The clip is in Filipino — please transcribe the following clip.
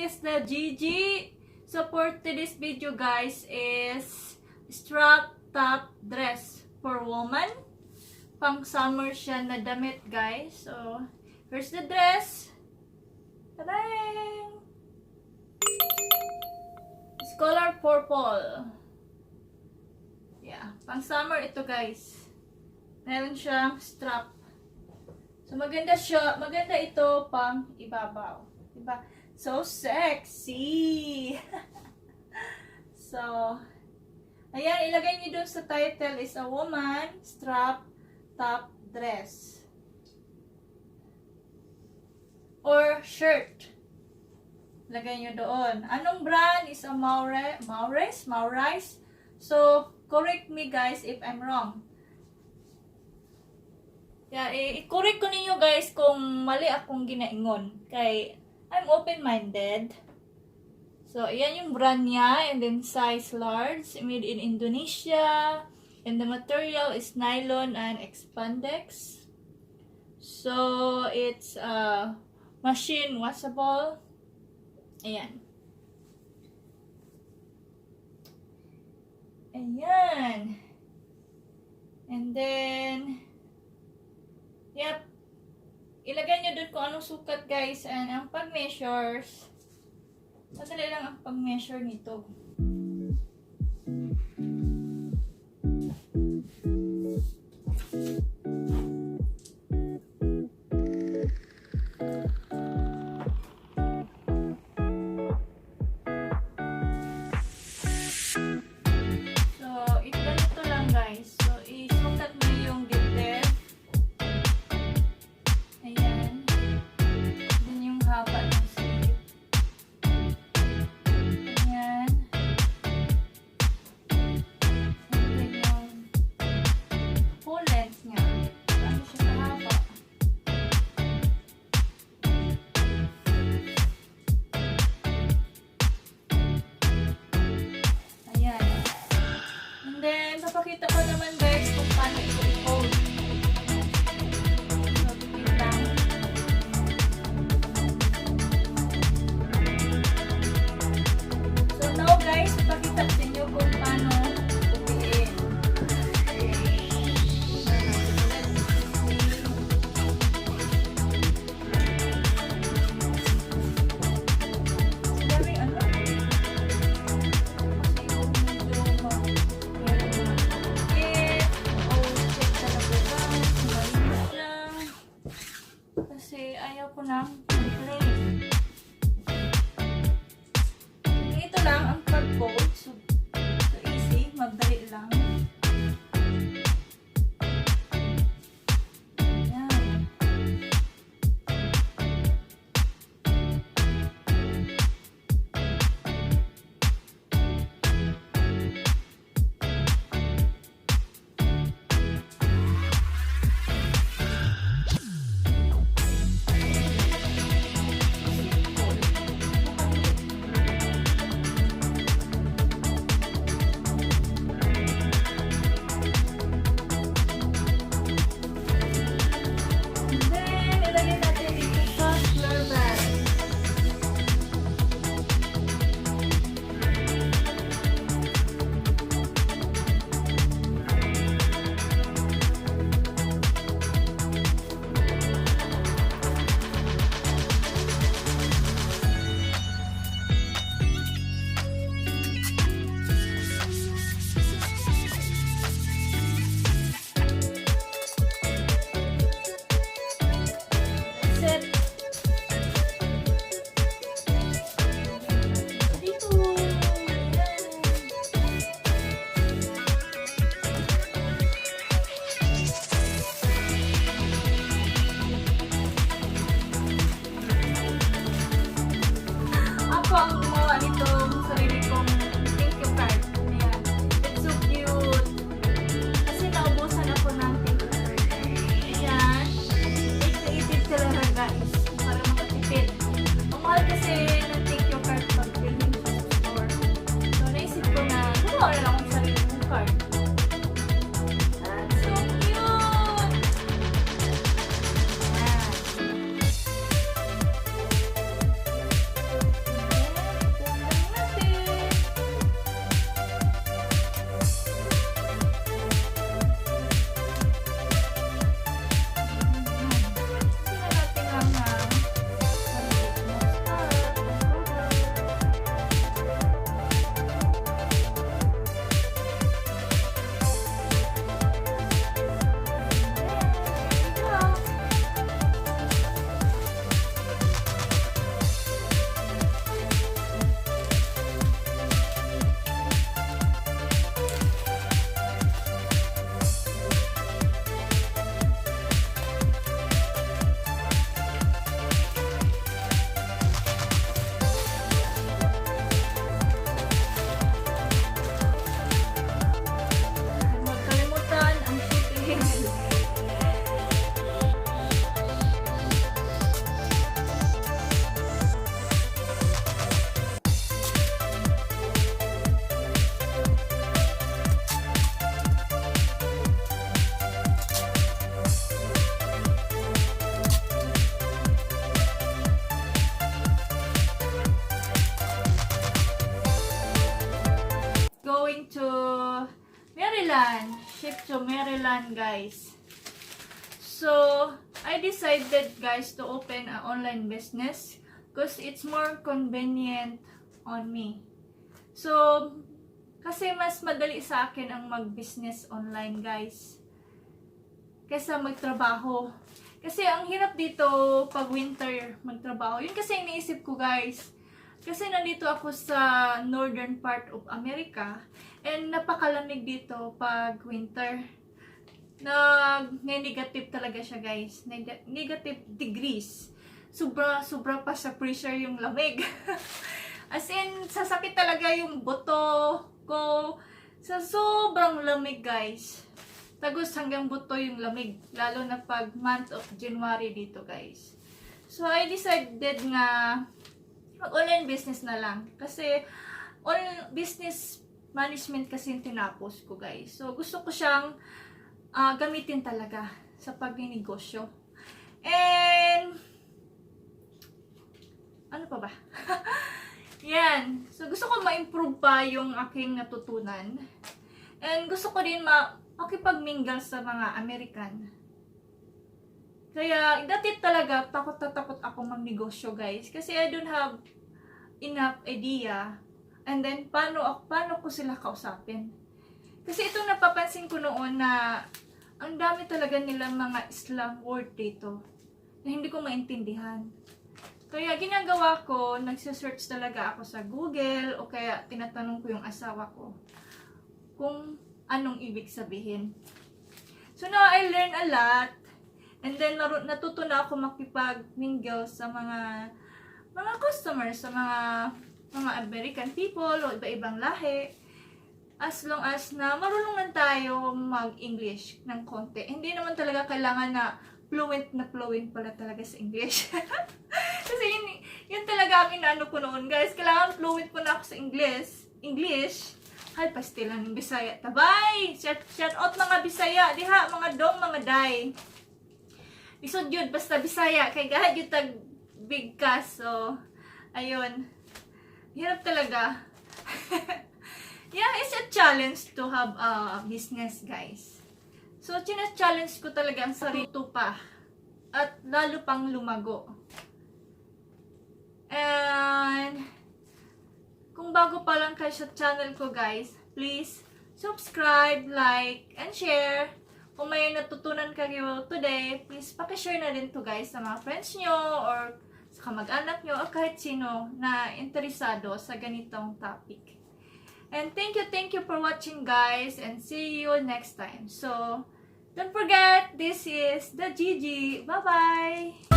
is the Jijie. So for today's video guys is strap top dress for woman. Pang summer siya na damit guys. So here's the dress. Ta-dang! It's color purple. Yeah, pang summer ito guys. Meron siyang strap. So maganda siya, maganda ito pang ibabaw. Diba? So sexy! So, ayan, ilagay niyo dun sa title is a woman strap top dress. Or shirt. Lagay niyo doon. Anong brand is a Maurice? So, correct me guys if I'm wrong. Yeah, i-correct ko ninyo guys kung mali akong ginaingon. Kay, I'm open-minded. So, ayan yung brand niya. And then, size large. Made in Indonesia. And the material is nylon and expandex. So, it's machine washable. Ayan. Ayan. And then, yep. Ilagay nyo dun kung anong sukat guys. And ang pag-measures, madali lang ang pag-measure nito. Maryland. Ship to Maryland, guys. So, I decided, guys, to open an online business because it's more convenient on me. So, kasi mas madali sa akin ang mag-business online, guys, kaysa magtrabaho. Kasi ang hirap dito pag winter magtrabaho. Yun kasi iniisip ko, guys. Kasi nandito ako sa northern part of America and napakalamig dito pag winter. Negative talaga siya, guys. Negative degrees. Sobra pa sa pressure yung lamig. As in, sasakit talaga yung buto ko sa sobrang lamig, guys. Tagos hanggang buto yung lamig. Lalo na pag month of January dito, guys. So, I decided nga mag-online business na lang. Kasi, online business management kasi yung tinapos ko, guys. So, gusto ko siyang gamitin talaga sa pag-negosyo. And, ano pa ba? Yan. So, gusto ko ma-improve pa yung aking natutunan. And, gusto ko din makipag-mingle sa mga American. Kaya, dati talaga, takot ako mag-negosyo, guys. Kasi I don't have enough idea. And then, paano ko sila kausapin? Kasi itong napapansin ko noon na ang dami talaga nilang mga slang word dito na hindi ko maintindihan. Kaya ginagawa ko, nagsisearch talaga ako sa Google o kaya tinatanong ko yung asawa ko kung anong ibig sabihin. So now, I learn a lot. And then, natuto na ako makipag-mingle sa mga customers, sa mga American people o iba-ibang lahi. As long as na marunong lang tayo mag-English ng konti. Hindi naman talaga kailangan na fluent pala talaga sa English. Kasi yun talaga ang inaano ko noon, guys. Kailangan fluent po na ako sa English. Hay, pastilan ng Bisaya. Tabay! Shout out mga Bisaya. Diha, mga dong, mga day. Isod yun, basta Bisaya. Kay gahad yung tag bigkas. So, ayun. Hirap talaga. Yeah, it's a challenge to have a business, guys. So, challenge ko talaga ang sarili pa. At lalo pang lumago. And, kung bago pa lang kayo sa channel ko, guys, please subscribe, like, and share. Kung may natutunan kayo today, please pakishare na din to, guys, sa mga friends nyo or sa kamag-anak nyo o kahit sino na interesado sa ganitong topic. And thank you for watching, guys, and see you next time. So, don't forget, this is the Jijie. Bye-bye!